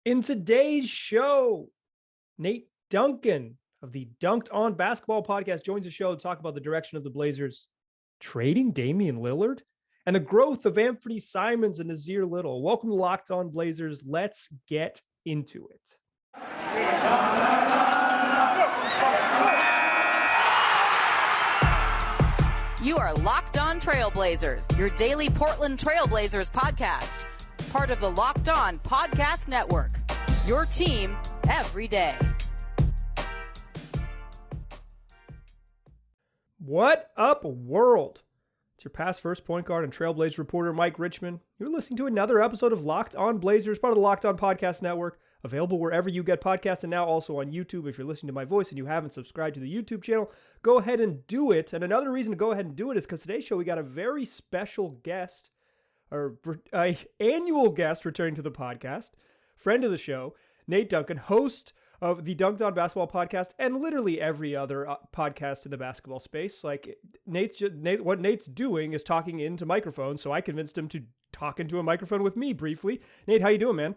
In today's show, Nate Duncan of the Dunc'd On Basketball podcast joins the show to talk about the direction of the Blazers trading Damian Lillard and the growth of Anfernee Simons and Nazir Little. Welcome to Locked On Blazers. Let's get into it. You are Locked On Trailblazers, your daily Portland Trailblazers podcast. Part of the Locked On Podcast Network, your team every day. What up, world? It's your past first point guard and Trailblazers reporter, Mike Richmond. You're listening to another episode of Locked On Blazers, part of the Locked On Podcast Network, available wherever you get podcasts and now also on YouTube. If you're listening to my voice and you haven't subscribed to the YouTube channel, go ahead and do it. And another reason to go ahead and do it is because today's show, we got a very special guest, or annual guest returning to the podcast, friend of the show, Nate Duncan, host of the Dunc'd On Basketball podcast and literally every other podcast in the basketball space. Like what Nate's doing is talking into microphones, so I convinced him to talk into a microphone with me briefly. Nate, how you doing, man?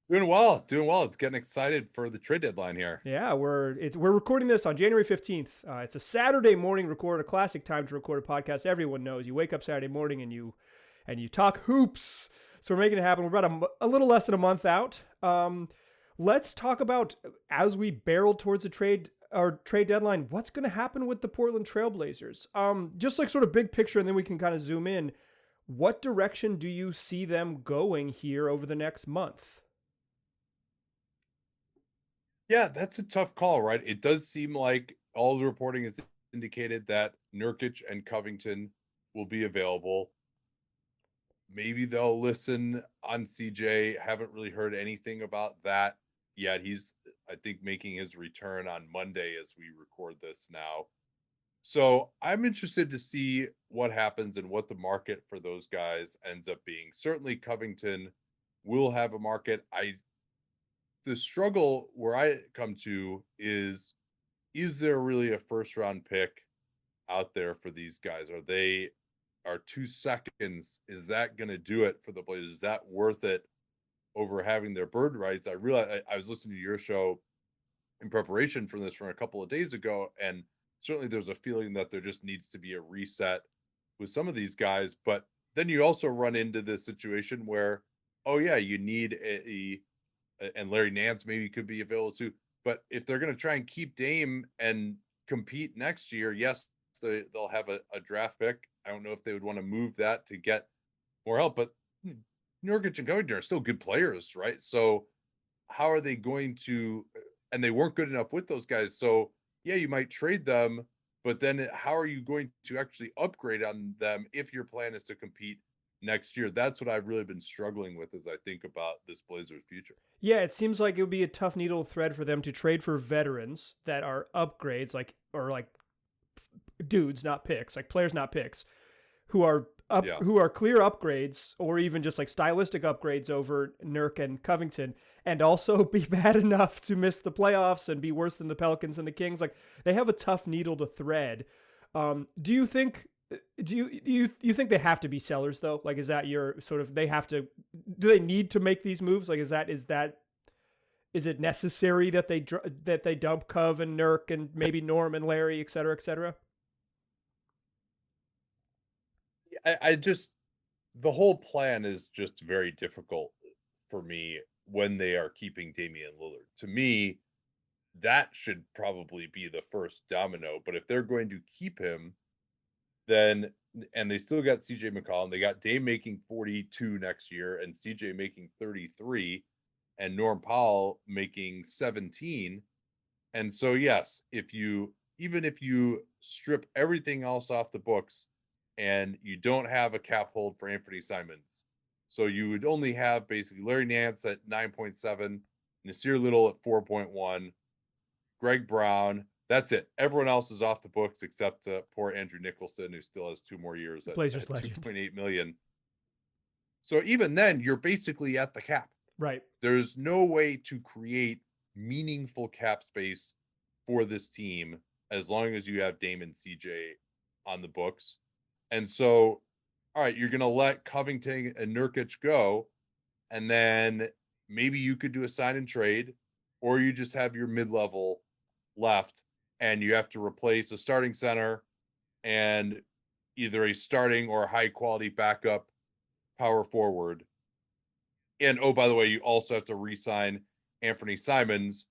Doing well. It's getting excited for the trade deadline here. Yeah, we're recording this on January 15th. It's a Saturday morning record, a classic time to record a podcast. Everyone knows you wake up Saturday morning and you talk hoops. So we're making it happen. We're about a little less than a month out. Let's talk about, as we barrel towards the trade deadline, what's going to happen with the Portland Trailblazers. Just like sort of big picture, and then we can kind of zoom in. What direction do you see them going here over the next month? Yeah, that's a tough call, right? It does seem like all the reporting has indicated that Nurkic and Covington will be available. Maybe they'll listen on CJ. Haven't really heard anything about that yet. He's, I think, making his return on Monday as we record this now. So I'm interested to see what happens and what the market for those guys ends up being. Certainly Covington will have a market. The struggle where I come to is there really a first round pick out there for these guys? Are 2 seconds, is that going to do it for the Blazers? Is that worth it over having their bird rights? I realized I was listening to your show in preparation for this from a couple of days ago, and certainly there's a feeling that there just needs to be a reset with some of these guys. But then you also run into this situation where, oh yeah, you need and Larry Nance maybe could be available too. But if they're going to try and keep Dame and compete next year, yes, they'll have a draft pick. I don't know if they would want to move that to get more help, but Nurkic and Covington are still good players, right? So how are they going to, and they weren't good enough with those guys. So yeah, you might trade them, but then how are you going to actually upgrade on them if your plan is to compete next year? That's what I've really been struggling with as I think about this Blazers future. Yeah, it seems like it would be a tough needle thread for them to trade for veterans that are upgrades, like dudes, not picks, like players, not picks, who are clear upgrades, or even just like stylistic upgrades over Nurk and Covington, and also be bad enough to miss the playoffs and be worse than the Pelicans and the Kings. Like, they have a tough needle to thread. Do you think they have to be sellers though? Like, is that your sort of, do they need to make these moves? Like, is it necessary that they dump Cov and Nurk and maybe Norm and Larry, et cetera, et cetera? The whole plan is just very difficult for me when they are keeping Damian Lillard. To me, that should probably be the first domino. But if they're going to keep him, then, and they still got CJ McCollum, they got Dame making 42 next year and CJ making 33 and Norm Powell making 17. And so, yes, even if you strip everything else off the books and you don't have a cap hold for Anfernee Simons, so you would only have basically Larry Nance at 9.7, Nazir Little at 4.1, Greg Brown. That's it. Everyone else is off the books except poor Andrew Nicholson, who still has 2 more years at $2.8 million. So even then, you're basically at the cap. Right. There's no way to create meaningful cap space for this team as long as you have Dame and CJ on the books. And so, all right, you're going to let Covington and Nurkic go. and then maybe you could do a sign and trade, or you just have your mid-level left and you have to replace a starting center and either a starting or high quality backup power forward. And oh, by the way, you also have to re-sign Anfernee Simons.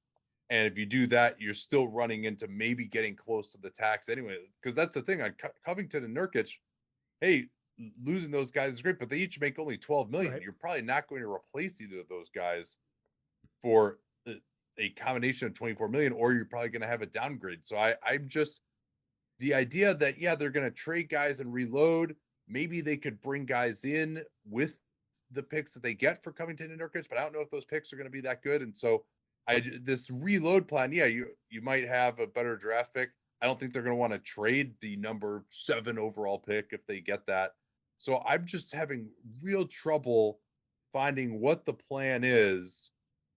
And if you do that, you're still running into maybe getting close to the tax anyway. Because that's the thing on Covington and Nurkic. Hey, losing those guys is great, but they each make only $12 million. Right. You're probably not going to replace either of those guys for a combination of $24 million, or you're probably going to have a downgrade. So I'm just, the idea that, yeah, they're going to trade guys and reload. Maybe they could bring guys in with the picks that they get for Covington and Nurkic, but I don't know if those picks are going to be that good. And so this reload plan, yeah, you might have a better draft pick. I don't think they're going to want to trade the number 7 overall pick if they get that. So I'm just having real trouble finding what the plan is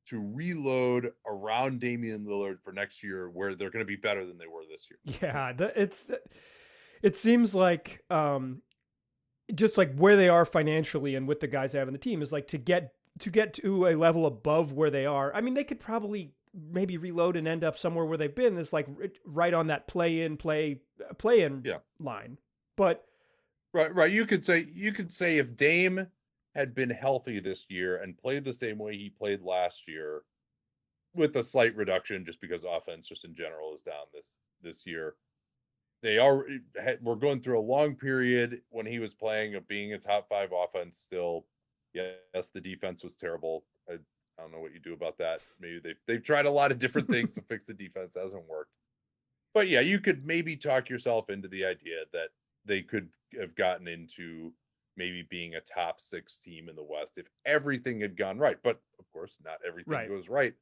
to reload around Damian Lillard for next year, where they're going to be better than they were this year. Yeah, it seems like just like where they are financially and with the guys they have on the team is like to get to a level above where they are. I mean, they could probably maybe reload and end up somewhere where they've been. It's like right on that play-in line. But right. You could say if Dame had been healthy this year and played the same way he played last year, with a slight reduction just because offense just in general is down this year. We're going through a long period when he was playing of being a top 5 offense still. Yes, the defense was terrible. I don't know what you do about that. Maybe they've tried a lot of different things to fix the defense. It hasn't worked. But yeah, you could maybe talk yourself into the idea that they could have gotten into maybe being a top 6 team in the West if everything had gone right. But of course, not everything goes right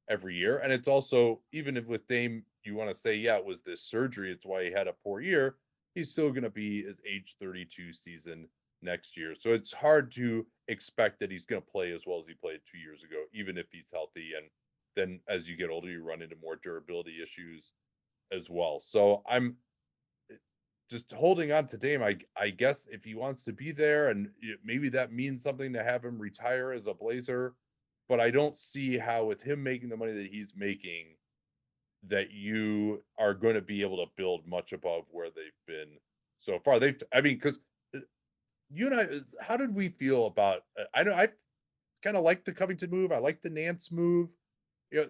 every year. And it's also, even if with Dame, you want to say, yeah, it was this surgery, it's why he had a poor year, he's still going to be his age 32 season next year. So it's hard to expect that he's going to play as well as he played 2 years ago, even if he's healthy. And then as you get older, you run into more durability issues as well. So I'm just holding on to Dame. I guess if he wants to be there, and maybe that means something to have him retire as a Blazer, but I don't see how with him making the money that he's making that you are going to be able to build much above where they've been so far. Because you and I, how did we feel about, I kind of like the Covington move. I like the Nance move.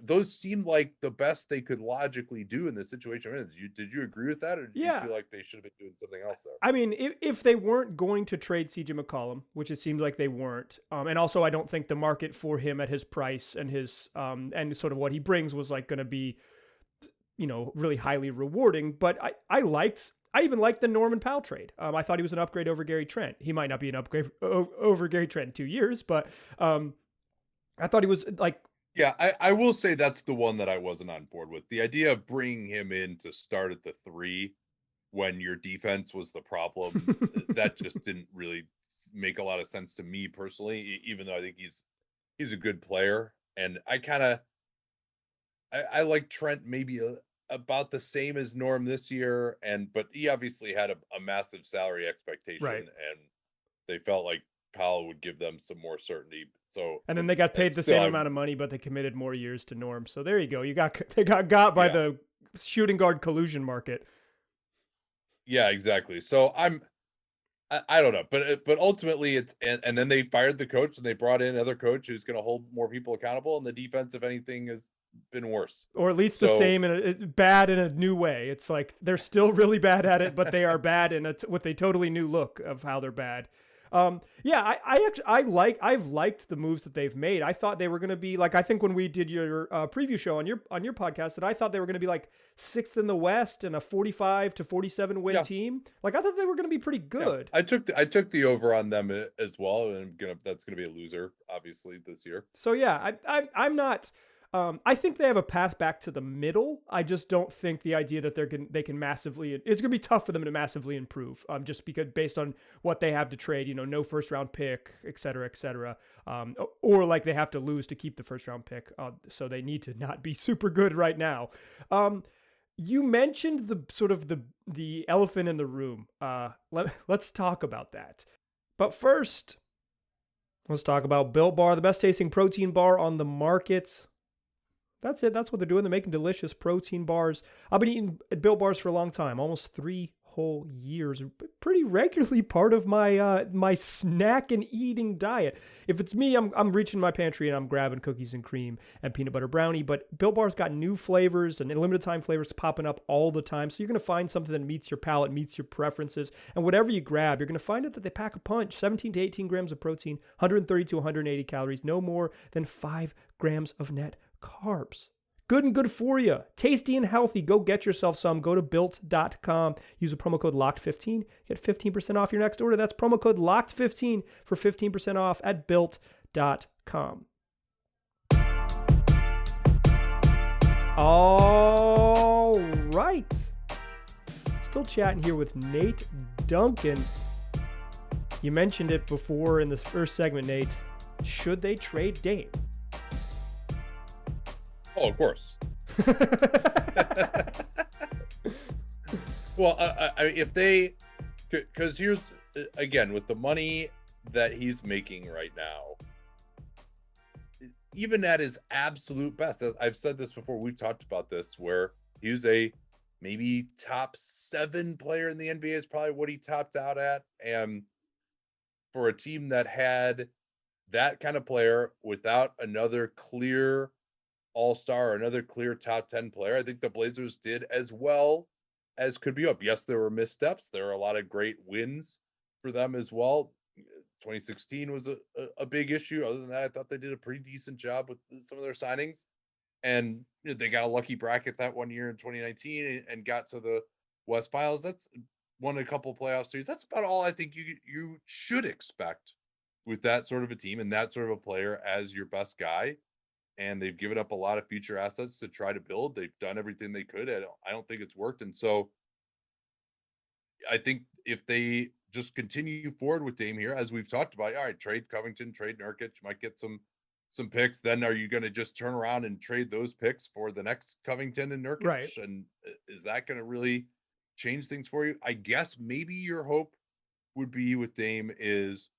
Those seemed like the best they could logically do in this situation. Did you agree with that, or did you feel like they should have been doing something else there? I mean, if they weren't going to trade CJ McCollum, which it seems like they weren't, and also I don't think the market for him at his price and his and sort of what he brings was like going to be, really highly rewarding. But I even liked the Norman Powell trade. I thought he was an upgrade over Gary Trent. He might not be an upgrade over Gary Trent in 2 years, but I thought he was like. Yeah, I will say that's the one that I wasn't on board with. The idea of bringing him in to start at the 3 when your defense was the problem, that just didn't really make a lot of sense to me personally, even though I think he's a good player. And I like Trent maybe about the same as Norm this year, but he obviously had a massive salary expectation, and they felt like Powell would give them some more certainty. So, and then they got paid the same amount of money, but they committed more years to Norm. So there you go. They got by the shooting guard collusion market. Yeah, exactly. So I don't know, but ultimately it's, and then they fired the coach and they brought in another coach who's going to hold more people accountable. And the defense, if anything, has been worse, or at least the same and bad in a new way. It's like they're still really bad at it, but they are bad with a totally new look of how they're bad. I've liked the moves that they've made. I thought they were going to be like, I think when we did your preview show on your podcast, that I thought they were going to be like 6th in the West and a 45 to 47 win team. Like I thought they were going to be pretty good. Yeah. I took the over on them as well, and that's going to be a loser obviously this year. So yeah, I'm not. I think they have a path back to the middle. I just don't think the idea that they can massively. It's going to be tough for them to massively improve. Just because based on what they have to trade, no first round pick, et cetera, or like they have to lose to keep the first round pick. So they need to not be super good right now. You mentioned the sort of the elephant in the room. Let's talk about that. But first, Let's talk about Built Bar, the best tasting protein bar on the market. That's it. That's what they're doing. They're making delicious protein bars. I've been eating Built Bars for a long time, almost 3 whole years. Pretty regularly part of my my snack and eating diet. If it's me, I'm reaching my pantry and I'm grabbing cookies and cream and peanut butter brownie. But Built Bar's got new flavors and limited time flavors popping up all the time. So you're gonna find something that meets your palate, meets your preferences, and whatever you grab, you're gonna find it that they pack a punch. 17 to 18 grams of protein, 130 to 180 calories, no more than 5 grams of net carbs. Good and good for you. Tasty and healthy. Go get yourself some. Go to built.com. Use the promo code LOCKED15. Get 15% off your next order. That's promo code LOCKED15 for 15% off at built.com. All right. Still chatting here with Nate Duncan. You mentioned it before in this first segment, Nate. Should they trade Dame? Oh, of course. Well, if they, because here's, again, with the money that he's making right now, even at his absolute best, I've said this before, we've talked about this, where he was a maybe top 7 player in the NBA is probably what he topped out at. And for a team that had that kind of player without another clear all-star, another clear top 10 player, I think the Blazers did as well as could be up. Yes, there were missteps. There are a lot of great wins for them as well. 2016 was a big issue. Other than that, I thought they did a pretty decent job with some of their signings. And they got a lucky bracket that one year in 2019 and got to the West Finals. That's won a couple of playoff series. That's about all I think you should expect with that sort of a team and that sort of a player as your best guy. And they've given up a lot of future assets to try to build. They've done everything they could. I don't think it's worked. And so I think if they just continue forward with Dame here, as we've talked about, all right, trade Covington, trade Nurkic, might get some picks. Then are you going to just turn around and trade those picks for the next Covington and Nurkic? Right. And is that going to really change things for you? I guess maybe your hope would be with Dame is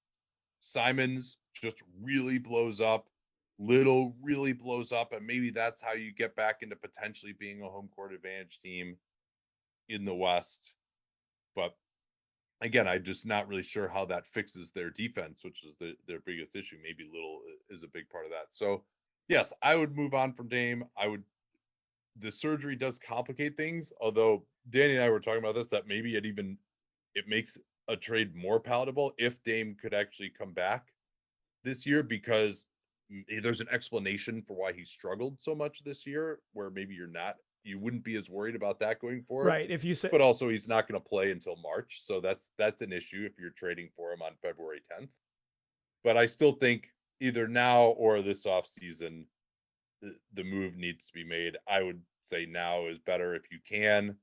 Simons just really blows up. Little really blows up, and maybe that's how you get back into potentially being a home court advantage team in the West. But again, I'm just not really sure how that fixes their defense, which is their biggest issue. Maybe Little is a big part of that. So yes, I would move on from Dame. The surgery does complicate things, although Danny and I were talking about this, that maybe it makes a trade more palatable if Dame could actually come back this year, because there's an explanation for why he struggled so much this year, where maybe you wouldn't be as worried about that going forward. Right. If you say, but also he's not going to play until March. So that's an issue if you're trading for him on February 10th. But I still think either now or this offseason, the move needs to be made. I would say now is better if you can,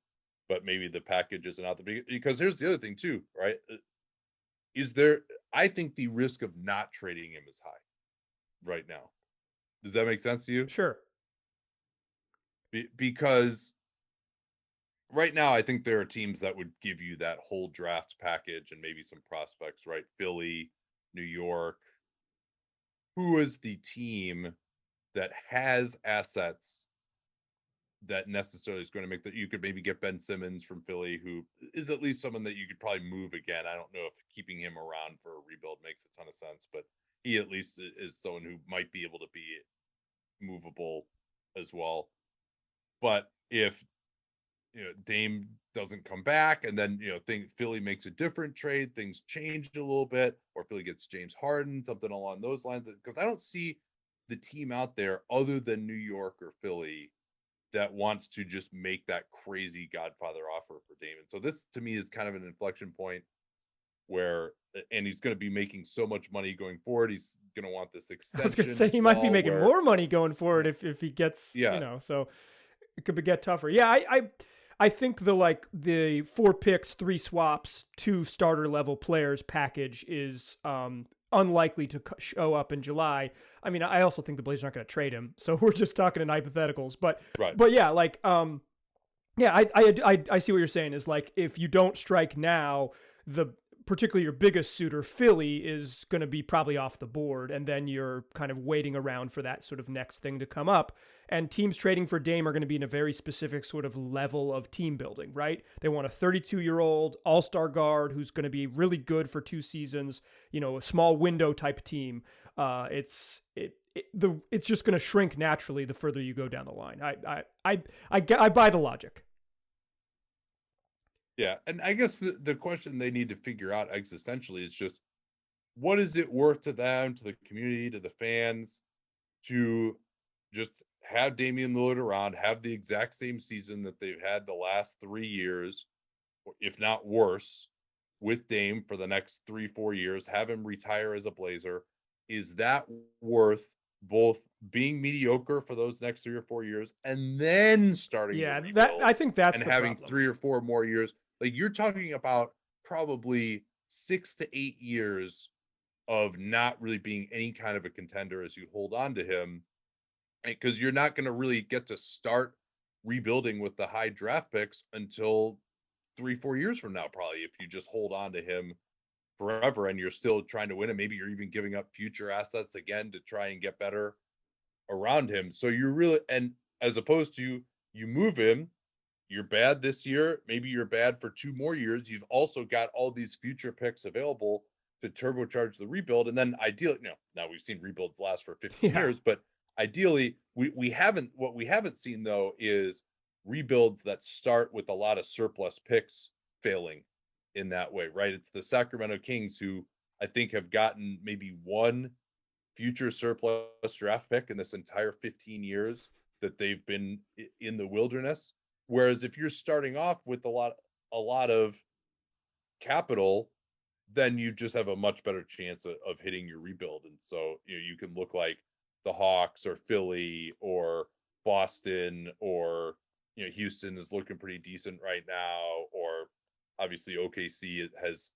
but maybe the package isn't out the because here's the other thing too, right? I think the risk of not trading him is high right now. Does that make sense to you? Sure. Because right now, I think there are teams that would give you that whole draft package and maybe some prospects, right? Philly, New York. Who is the team that has assets that necessarily is going to make that? You could maybe get Ben Simmons from Philly, who is at least someone that you could probably move again. I don't know if keeping him around for a rebuild makes a ton of sense, but he at least is someone who might be able to be movable as well. But if Dame doesn't come back, and then Philly makes a different trade, things change a little bit, or Philly gets James Harden, something along those lines, because I don't see the team out there other than New York or Philly that wants to just make that crazy Godfather offer for Dame. And so this to me is kind of an inflection point where, and he's going to be making so much money going forward. He's going to want this extension. I was going to say he might be making more money going forward if he gets, so it could get tougher. Yeah, I think the 4 picks, 3 swaps, 2 starter level players package is unlikely to show up in July. I mean, I also think the Blazers aren't going to trade him, so we're just talking in hypotheticals. But right. But yeah, I see what you're saying is if you don't strike now, the particularly your biggest suitor, Philly, is going to be probably off the board, and then you're kind of waiting around for that sort of next thing to come up. And teams trading for Dame are going to be in a very specific sort of level of team building, right? They want a 32-year-old all-star guard who's going to be really good for 2 seasons, a small window type team. It's just going to shrink naturally the further you go down the line. I buy the logic. Yeah, and I guess the question they need to figure out existentially is just, what is it worth to them, to the community, to the fans, to just have Damian Lillard around, have the exact same season that they've had the last 3 years, if not worse, with Dame for the next 3-4 years, have him retire as a Blazer? Is that worth both being mediocre for those next 3 or 4 years and then starting to rebuild, I think that's and the having problem. 3 or 4 more years? Like, you're talking about probably 6 to 8 years of not really being any kind of a contender as you hold on to him, because you're not going to really get to start rebuilding with the high draft picks until 3-4 years from now, probably, if you just hold on to him forever and you're still trying to win, and maybe you're even giving up future assets again to try and get better around him. So you're really, and as opposed to you move him, you're bad this year, maybe you're bad for 2 more years. You've also got all these future picks available to turbocharge the rebuild. And then ideally, now we've seen rebuilds last for 15 years, but ideally we haven't seen though is rebuilds that start with a lot of surplus picks failing in that way, right? It's the Sacramento Kings, who I think have gotten maybe 1 future surplus draft pick in this entire 15 years that they've been in the wilderness. Whereas if you're starting off with a lot of capital, then you just have a much better chance of hitting your rebuild. And so you can look like the Hawks or Philly or Boston, or Houston is looking pretty decent right now, or obviously OKC has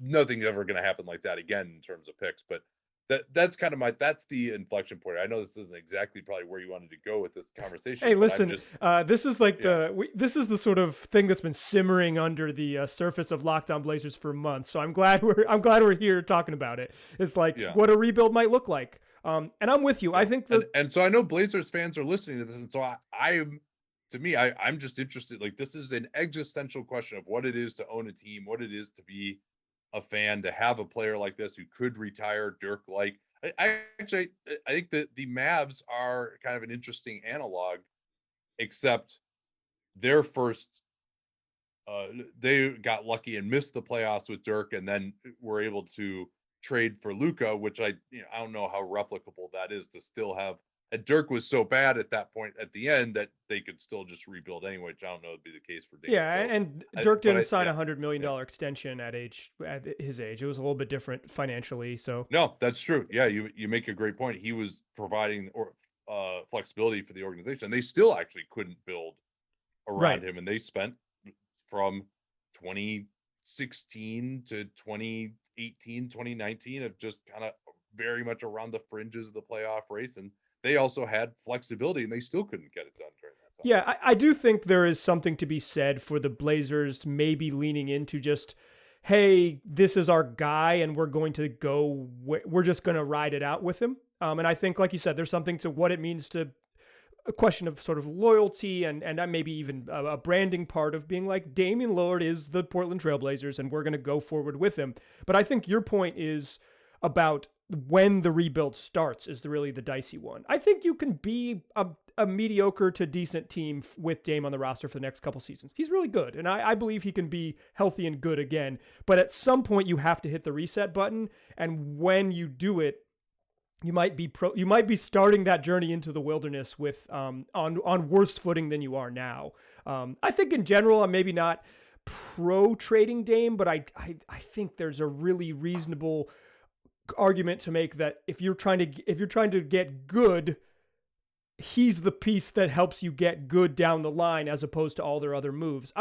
nothing's ever going to happen like that again in terms of picks. But that's kind of that's the inflection point. I know this isn't exactly probably where you wanted to go with this conversation. Hey, listen, this is like this is the sort of thing that's been simmering under the surface of Locked On Blazers for months. So I'm glad we're here talking about it. It's like what a rebuild might look like. And I'm with you. I think and so I know Blazers fans are listening to this, and so I'm just interested. Like, this is an existential question of what it is to own a team, what it is to be a fan, to have a player like this who could retire Dirk. Like, I think that the Mavs are kind of an interesting analog, except their first they got lucky and missed the playoffs with Dirk, and then were able to trade for Luka, which I don't know how replicable that is, to still have. And Dirk was so bad at that point at the end that they could still just rebuild anyway, which I don't know would be the case for Dame. Yeah, so, and Dirk didn't sign a $100 million extension at his age. It was a little bit different financially. So no, that's true. Yeah, you make a great point. He was providing flexibility for the organization. They still actually couldn't build around him, and they spent from 2016 to 2018, 2019 of just kind of very much around the fringes of the playoff race, and they also had flexibility, and they still couldn't get it done during that time. Yeah, I do think there is something to be said for the Blazers maybe leaning into just, hey, this is our guy, and we're just going to ride it out with him. And I think, like you said, there's something to what it means to a question of sort of loyalty and maybe even a branding part of being like, Damian Lillard is the Portland Trailblazers, and we're going to go forward with him. But I think your point is about when the rebuild starts is really the dicey one. I think you can be a mediocre to decent team with Dame on the roster for the next couple seasons. He's really good, and I believe he can be healthy and good again. But at some point, you have to hit the reset button, and when you do it, you might be starting that journey into the wilderness with on worse footing than you are now. I think in general, I'm maybe not pro trading Dame, but I think there's a really reasonable argument to make that if you're trying to get good, he's the piece that helps you get good down the line as opposed to all their other moves.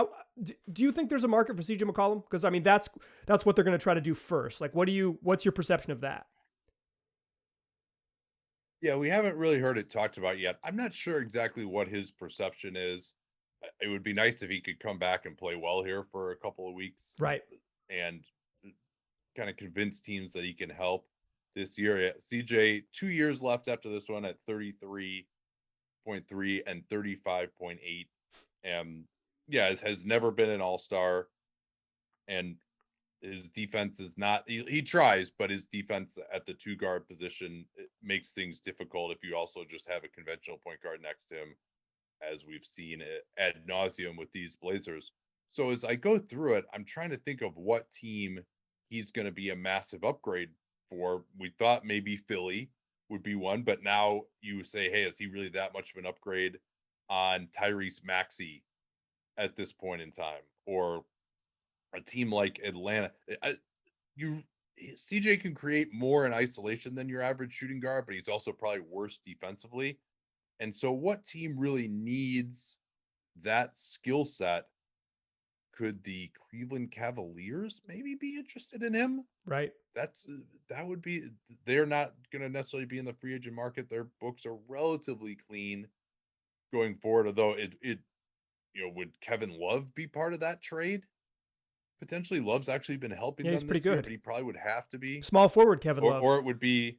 Do you think there's a market for CJ McCollum? Because I mean, that's what they're going to try to do first. Like, what's your perception of that? Yeah, we haven't really heard it talked about yet. I'm not sure exactly what his perception is. it would be nice if he could come back and play well here for a couple of weeks. Right. And kind of convince teams that he can help this year. Yeah, CJ, 2 years left after this one at 33.3 and 35.8. And yeah, has never been an all-star. And his defense is not, he tries, but his defense at the 2 guard position makes things difficult if you also just have a conventional point guard next to him, as we've seen ad nauseum with these Blazers. So as I go through it, I'm trying to think of what team he's going to be a massive upgrade for. We thought maybe Philly would be one, but now you say, hey, is he really that much of an upgrade on Tyrese Maxey at this point in time? Or a team like Atlanta? CJ can create more in isolation than your average shooting guard, but he's also probably worse defensively. And so what team really needs that skill set? Could the Cleveland Cavaliers maybe be interested in him? Right. That would be, they're not going to necessarily be in the free agent market. Their books are relatively clean going forward. Although would Kevin Love be part of that trade? Potentially. Love's actually been helping them he's pretty this year, good. but he probably would have to be Small forward Kevin Love. Or it would be,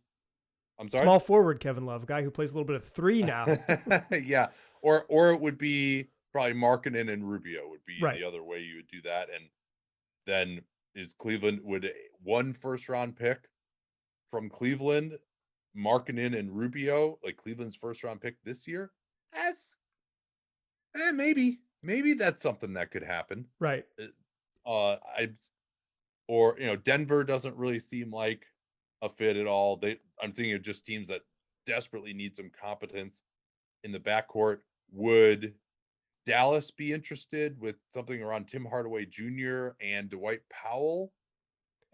I'm sorry? Small forward Kevin Love, a guy who plays a little bit of 3 now. Yeah. Or it would be probably Markkanen and Rubio would be the other way you would do that. And then is Cleveland, would 1 first-round pick from Cleveland, Markkanen and Rubio, like Cleveland's first-round pick this year? That's maybe that's something that could happen. Right. Denver doesn't really seem like a fit at all. I'm thinking of just teams that desperately need some competence in the backcourt. Would Dallas be interested with something around Tim Hardaway Jr. and Dwight Powell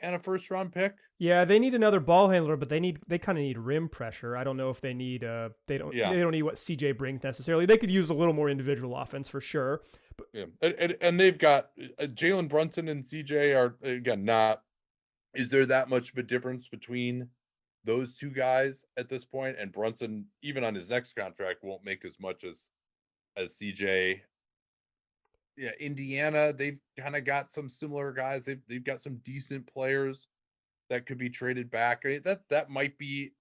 and a first-round pick? Yeah, they need another ball handler, but they kind of need rim pressure. I don't know if they need they don't need what CJ brings necessarily. They could use a little more individual offense for sure. But, yeah, and they've got Jalen Brunson and CJ are again not. Is there that much of a difference between those 2 guys at this point? And Brunson, even on his next contract, won't make as much as CJ. Yeah, Indiana, they've kind of got some similar guys. They've got some decent players that could be traded back. I mean, that might be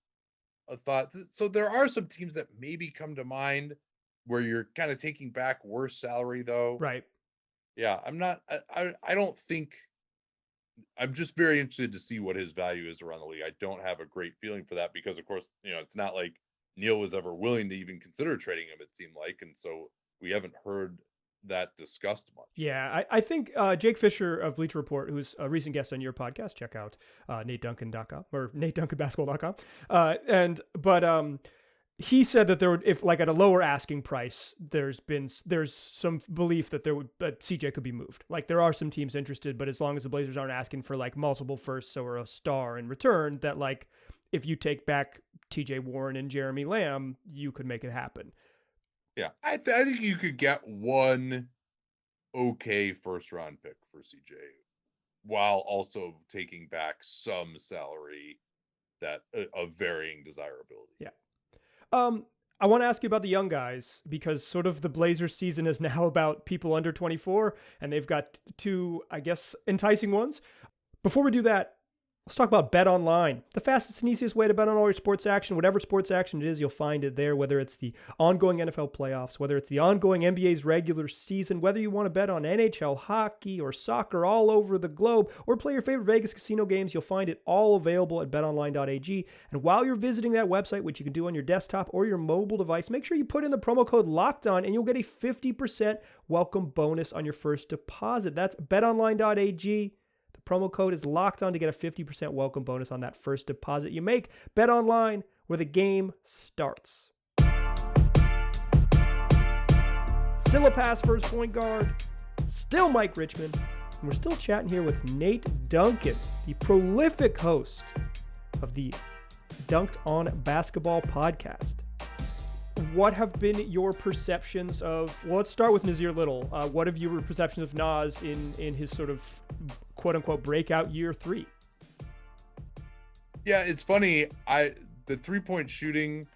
a thought. So there are some teams that maybe come to mind where you're kind of taking back worse salary, though. right. Yeah, I don't think. I'm just very interested to see what his value is around the league. I don't have a great feeling for that because, of course, it's not like Neil was ever willing to even consider trading him, it seemed like. And so we haven't heard that discussed much. Yeah, I think Jake Fisher of Bleacher Report, who's a recent guest on your podcast, check out NateDuncan.com or NateDuncanBasketball.com. But he said that there would, if like at a lower asking price, there's some belief that that CJ could be moved. Like there are some teams interested, but as long as the Blazers aren't asking for like multiple firsts or a star in return, that like if you take back TJ Warren and Jeremy Lamb, you could make it happen. Yeah, I think you could get 1 okay first-round pick for CJ while also taking back some salary that of varying desirability. Yeah. I want to ask you about the young guys because sort of the Blazers season is now about people under 24 and they've got 2, I guess, enticing ones. Before we do that, let's talk about BetOnline, the fastest and easiest way to bet on all your sports action. Whatever sports action it is, you'll find it there, whether it's the ongoing NFL playoffs, whether it's the ongoing NBA's regular season, whether you want to bet on NHL, hockey, or soccer all over the globe, or play your favorite Vegas casino games, you'll find it all available at betonline.ag. And while you're visiting that website, which you can do on your desktop or your mobile device, make sure you put in the promo code LOCKEDON and you'll get a 50% welcome bonus on your first deposit. That's betonline.ag. Promo code is locked on to get a 50% welcome bonus on that first deposit you make. Bet online where the game starts. Still a pass first point guard. Still Mike Richmond. And we're still chatting here with Nate Duncan, the prolific host of the Dunc'd on Basketball podcast. What have been your perceptions of, well, let's start with Nazir Little. What have your perceptions of Naz in his sort of quote-unquote breakout year 3? Yeah, it's funny. The 3-point shooting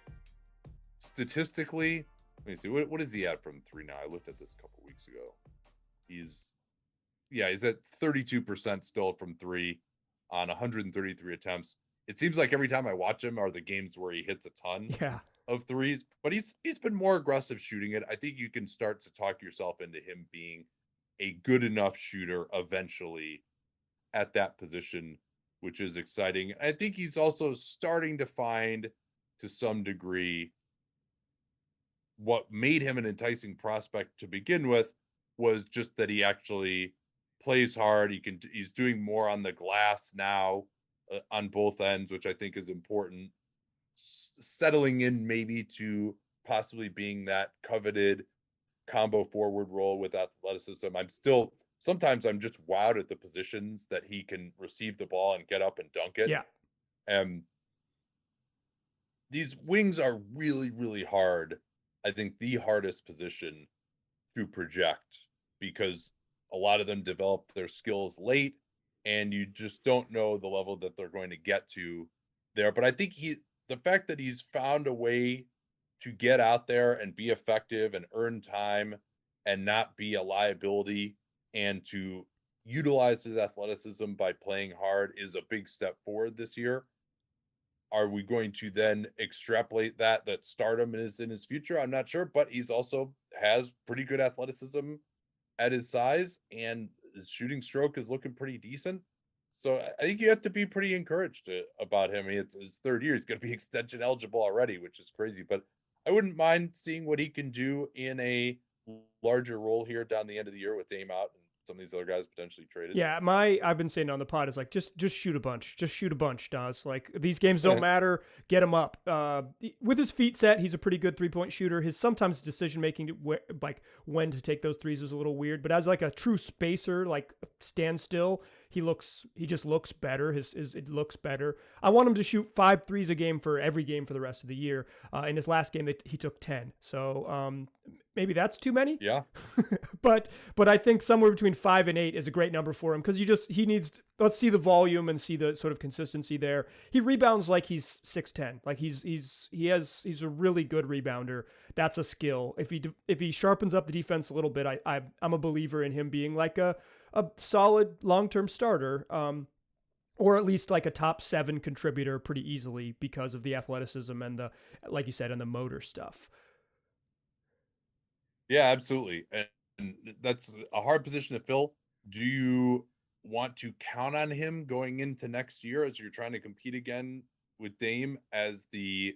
statistically, I Let me see. What is he at from three now? I looked at this a couple weeks ago. He's at 32% still from three on 133 attempts. It seems like every time I watch him are the games where he hits a ton of threes, but he's been more aggressive shooting it. I think you can start to talk yourself into him being a good enough shooter eventually at that position, which is exciting. I think he's also starting to find, to some degree, what made him an enticing prospect to begin with was just that he actually plays hard. He's doing more on the glass now on both ends, which I think is important. Settling in maybe to possibly being that coveted combo forward role with athleticism. Sometimes I'm just wowed at the positions that he can receive the ball and get up and dunk it. Yeah. And these wings are really, really hard. I think the hardest position to project, because a lot of them develop their skills late and you just don't know the level that they're going to get to there. But I think the fact that he's found a way to get out there and be effective and earn time and not be a liability and to utilize his athleticism by playing hard is a big step forward this year. Are we going to then extrapolate that stardom is in his future? I'm not sure, but he's also has pretty good athleticism at his size, and his shooting stroke is looking pretty decent. So I think you have to be pretty encouraged about him. It's his third year. He's going to be extension eligible already, which is crazy. But I wouldn't mind seeing what he can do in a larger role here down the end of the year with Dame out and some of these other guys potentially traded. Yeah, I've been saying on the pod is like just shoot a bunch, Nas. Like these games don't matter, get him up. With his feet set, he's a pretty good 3-point shooter. His sometimes decision making, like when to take those threes, is a little weird. But as like a true spacer, like stand still, he just looks better. It looks better. I want him to shoot 5 threes a game for every game for the rest of the year. In his last game, he took 10. So maybe that's too many. Yeah. but I think somewhere between 5 and 8 is a great number for him, because he needs, let's see the volume and see the sort of consistency there. He rebounds like he's 6'10". Like he's a really good rebounder. That's a skill. If he sharpens up the defense a little bit, I'm a believer in him being like a solid long-term starter. Or at least like a top 7 contributor pretty easily because of the athleticism and the, like you said, and the motor stuff. Yeah, absolutely. And that's a hard position to fill. Do you want to count on him going into next year as you're trying to compete again with Dame as the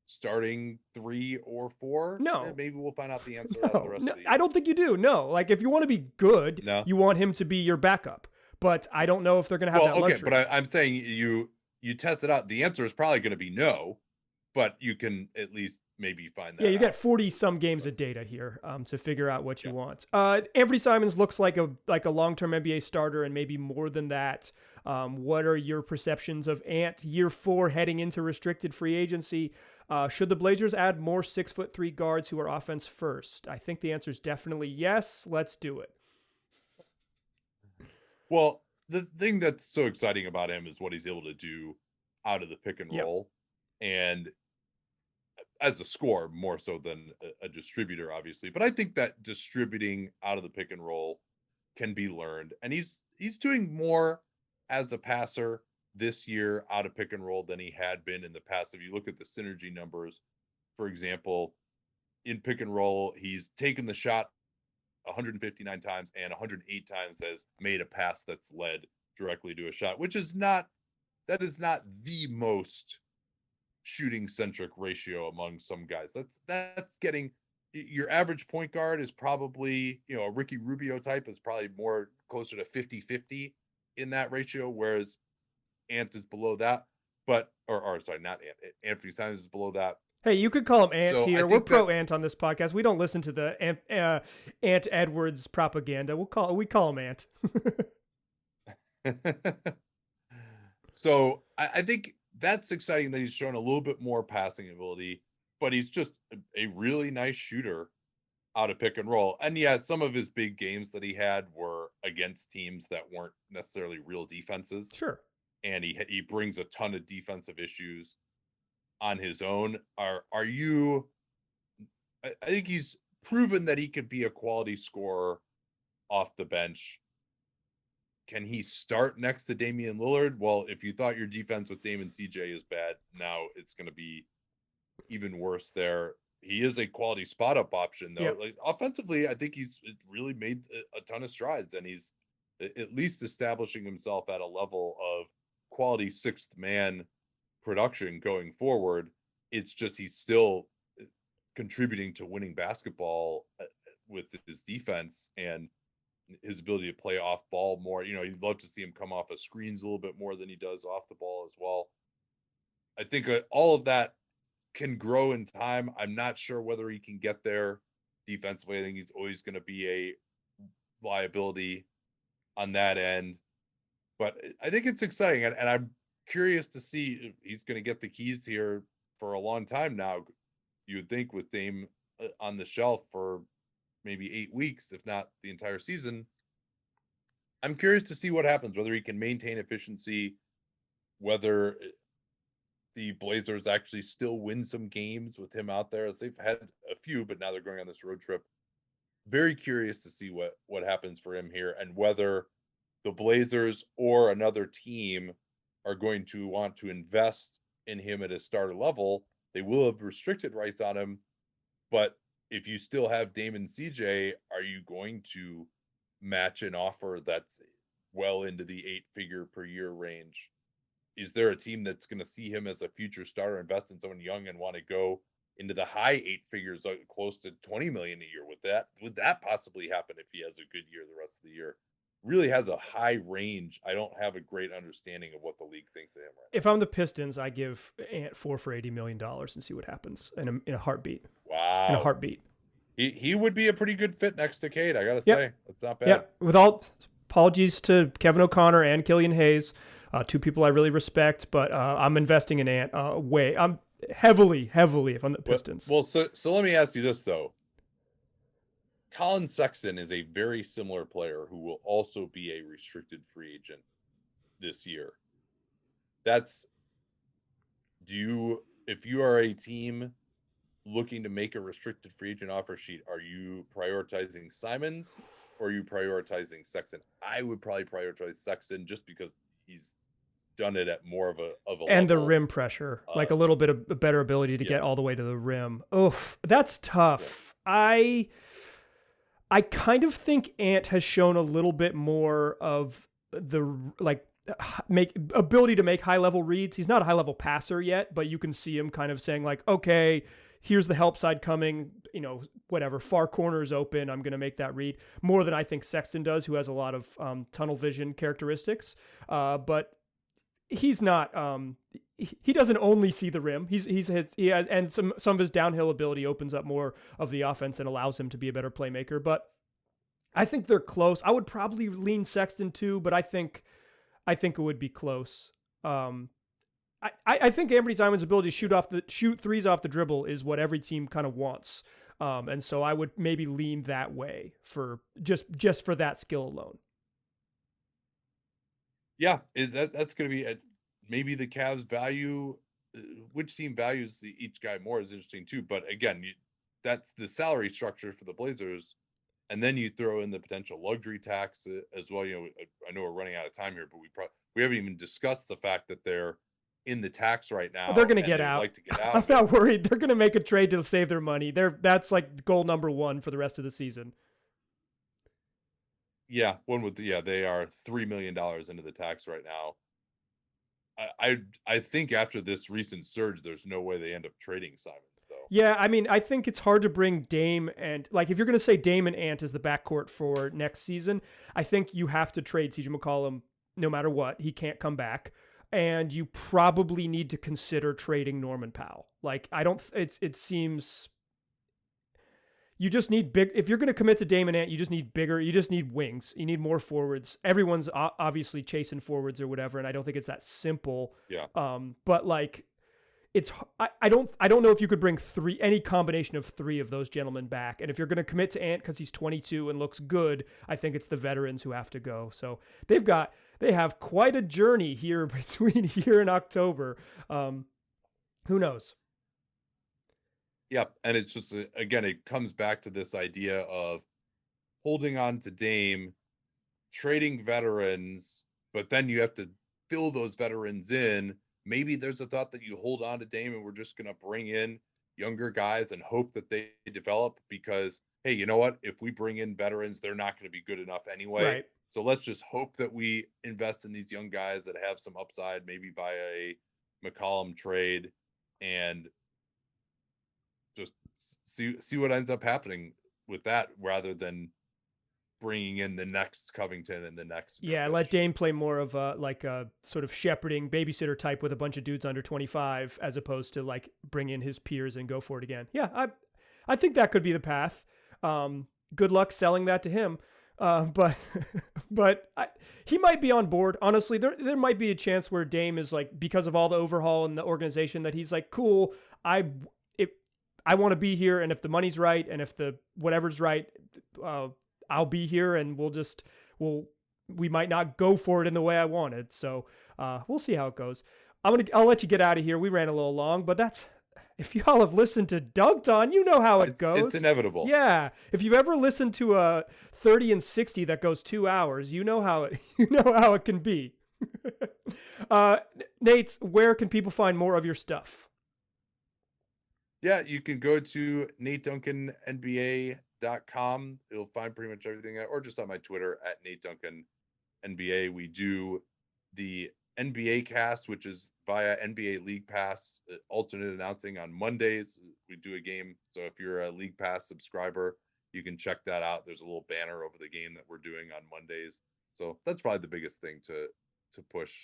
starting 3 or 4? No. Maybe we'll find out the answer the rest of the year. I don't think you do. No. Like if you want to be good, you want him to be your backup. But I don't know if they're going to have that luxury. But I'm saying you test it out. The answer is probably going to be no, but you can at least maybe find that. Yeah, you get 40-some games of data here to figure out what you want. Anfernee Simons looks like a long-term NBA starter and maybe more than that. What are your perceptions of Ant year 4 heading into restricted free agency? Should the Blazers add more 6'3" guards who are offense first? I think the answer is definitely yes. Let's do it. Well, the thing that's so exciting about him is what he's able to do out of the pick and roll. And as a scorer, more so than a distributor, obviously. But I think that distributing out of the pick and roll can be learned. And he's doing more as a passer this year out of pick and roll than he had been in the past. If you look at the synergy numbers, for example, in pick and roll, he's taken the shot 159 times and 108 times has made a pass that's led directly to a shot, which is not the most shooting centric ratio among some guys. That's getting, your average point guard is probably, a Ricky Rubio type is probably more closer to 50-50 in that ratio, whereas Ant is below that. But sorry, not Ant. Anfernee Simons is below that. Hey, you could call him Ant here. We're pro Ant on this podcast. We don't listen to the Ant Edwards propaganda. We call him Ant. So I think that's exciting that he's shown a little bit more passing ability, but he's just a really nice shooter out of pick and roll. And yeah, some of his big games that he had were against teams that weren't necessarily real defenses. Sure. And he brings a ton of defensive issues on his own. Are you I think he's proven that he could be a quality scorer off the bench. Can he start next to Damian Lillard? Well, if you thought your defense with Dame and CJ is bad, now it's going to be even worse there. He is a quality spot up option, though. Yep. Like offensively, I think he's really made a ton of strides, and he's at least establishing himself at a level of quality sixth man production going forward. It's just he's still contributing to winning basketball with his defense and his ability to play off ball more. You know, you'd love to see him come off of screens a little bit more than he does off the ball as well. I think all of that can grow in time. I'm not sure whether he can get there defensively. I think he's always going to be a liability on that end. But I think it's exciting, and I'm curious to see if he's going to get the keys here for a long time now. You would think with Dame on the shelf for maybe 8 weeks, if not the entire season. I'm curious to see what happens, whether he can maintain efficiency, whether the Blazers actually still win some games with him out there, as they've had a few, but now they're going on this road trip. Very curious to see what happens for him here, and whether the Blazers or another team are going to want to invest in him at a starter level. They will have restricted rights on him, but if you still have Dame and CJ, are you going to match an offer that's well into the 8-figure per year range? Is there a team that's going to see him as a future starter, invest in someone young, and want to go into the high 8 figures, close to $20 million a year? Would that possibly happen if he has a good year the rest of the year? Really has a high range. I don't have a great understanding of what the league thinks of him right now. If I'm the Pistons, I give Ant 4 for $80 million and see what happens in a heartbeat. Wow. In a heartbeat. He would be a pretty good fit next to Cade, I got to say. That's not bad. Yeah, with all apologies to Kevin O'Connor and Killian Hayes, two people I really respect, but I'm investing in Ant I'm heavily if I'm the Pistons. Well, so let me ask you this, though. Colin Sexton is a very similar player who will also be a restricted free agent this year. If you are a team looking to make a restricted free agent offer sheet, are you prioritizing Simons or are you prioritizing Sexton? I would probably prioritize Sexton just because he's done it at more of a and level. the rim pressure, like a little bit of a better ability to get all the way to the rim. Oof, that's tough. Yeah. I kind of think Ant has shown a little bit more of the ability to make high level reads. He's not a high level passer yet, but you can see him kind of saying like, okay, here's the help side coming, whatever, far corner is open, I'm going to make that read, more than I think Sexton does, who has a lot of tunnel vision characteristics. But he's not, he doesn't only see the rim. And some of his downhill ability opens up more of the offense and allows him to be a better playmaker. But I think they're close. I would probably lean Sexton too, but I think it would be close. I think Anfernee Simons' ability to shoot threes off the dribble is what every team kind of wants. And so I would maybe lean that way for just for that skill alone. Yeah, that's going to be maybe the Cavs value. Which team values each guy more is interesting too. But again, that's the salary structure for the Blazers, and then you throw in the potential luxury tax as well. I know we're running out of time here, but we haven't even discussed the fact that they're in the tax right now. Well, they're going to get out. Like to get out. I'm not worried. They're going to make a trade to save their money. That's like goal number 1 for the rest of the season. Yeah, they are $3 million into the tax right now. I think after this recent surge, there's no way they end up trading Simons, though. Yeah, I mean, I think it's hard to bring Dame and, if you're going to say Dame and Ant as the backcourt for next season, I think you have to trade CJ McCollum no matter what. He can't come back. And you probably need to consider trading Norman Powell. It seems... You just need big. If you're going to commit to Dame and Ant, you just need bigger. You just need wings. You need more forwards. Everyone's obviously chasing forwards or whatever, and I don't think it's that simple. Yeah. But it's I don't know if you could bring any combination of 3 of those gentlemen back. And if you're going to commit to Ant because he's 22 and looks good, I think it's the veterans who have to go. So they have quite a journey here between here and October. Who knows? Yep. And it's just, again, it comes back to this idea of holding on to Dame, trading veterans, but then you have to fill those veterans in. Maybe there's a thought that you hold on to Dame and we're just going to bring in younger guys and hope that they develop because, hey, you know what? If we bring in veterans, they're not going to be good enough anyway. Right. So let's just hope that we invest in these young guys that have some upside, maybe by a McCollum trade, and just see what ends up happening with that rather than bringing in the next Covington and the next. Yeah, Nurkic. let Dame play more of a sort of shepherding babysitter type with a bunch of dudes under 25 as opposed to like bring in his peers and go for it again. Yeah, I think that could be the path. Good luck selling that to him. But he might be on board. Honestly, there might be a chance where Dame is like, because of all the overhaul in the organization, that he's like, cool, I want to be here, and if the money's right and if the whatever's right, I'll be here, and we might not go for it in the way I wanted. So we'll see how it goes. I'll let you get out of here. We ran a little long, but if y'all have listened to Dunc'd On, you know how it goes. It's inevitable. Yeah. If you've ever listened to a 30 and 60 that goes 2 hours, you know how it can be. Nate, where can people find more of your stuff? Yeah, you can go to NateDuncanNBA.com. You'll find pretty much everything there, or just on my Twitter at NateDuncanNBA. We do the NBA cast, which is via NBA League Pass, alternate announcing on Mondays. We do a game. So if you're a League Pass subscriber, you can check that out. There's a little banner over the game that we're doing on Mondays. So that's probably the biggest thing to push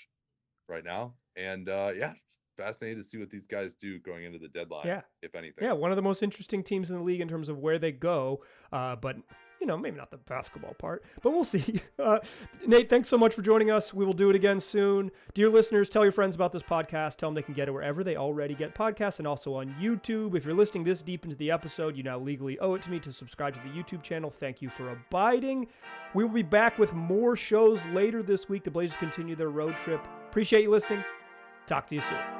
right now. And yeah, fascinated to see what these guys do going into the deadline, if anything. Yeah, one of the most interesting teams in the league in terms of where they go. But, maybe not the basketball part, but we'll see. Nate, thanks so much for joining us. We will do it again soon. Dear listeners, tell your friends about this podcast. Tell them they can get it wherever they already get podcasts and also on YouTube. If you're listening this deep into the episode, you now legally owe it to me to subscribe to the YouTube channel. Thank you for abiding. We will be back with more shows later this week. The Blazers continue their road trip. Appreciate you listening. Talk to you soon.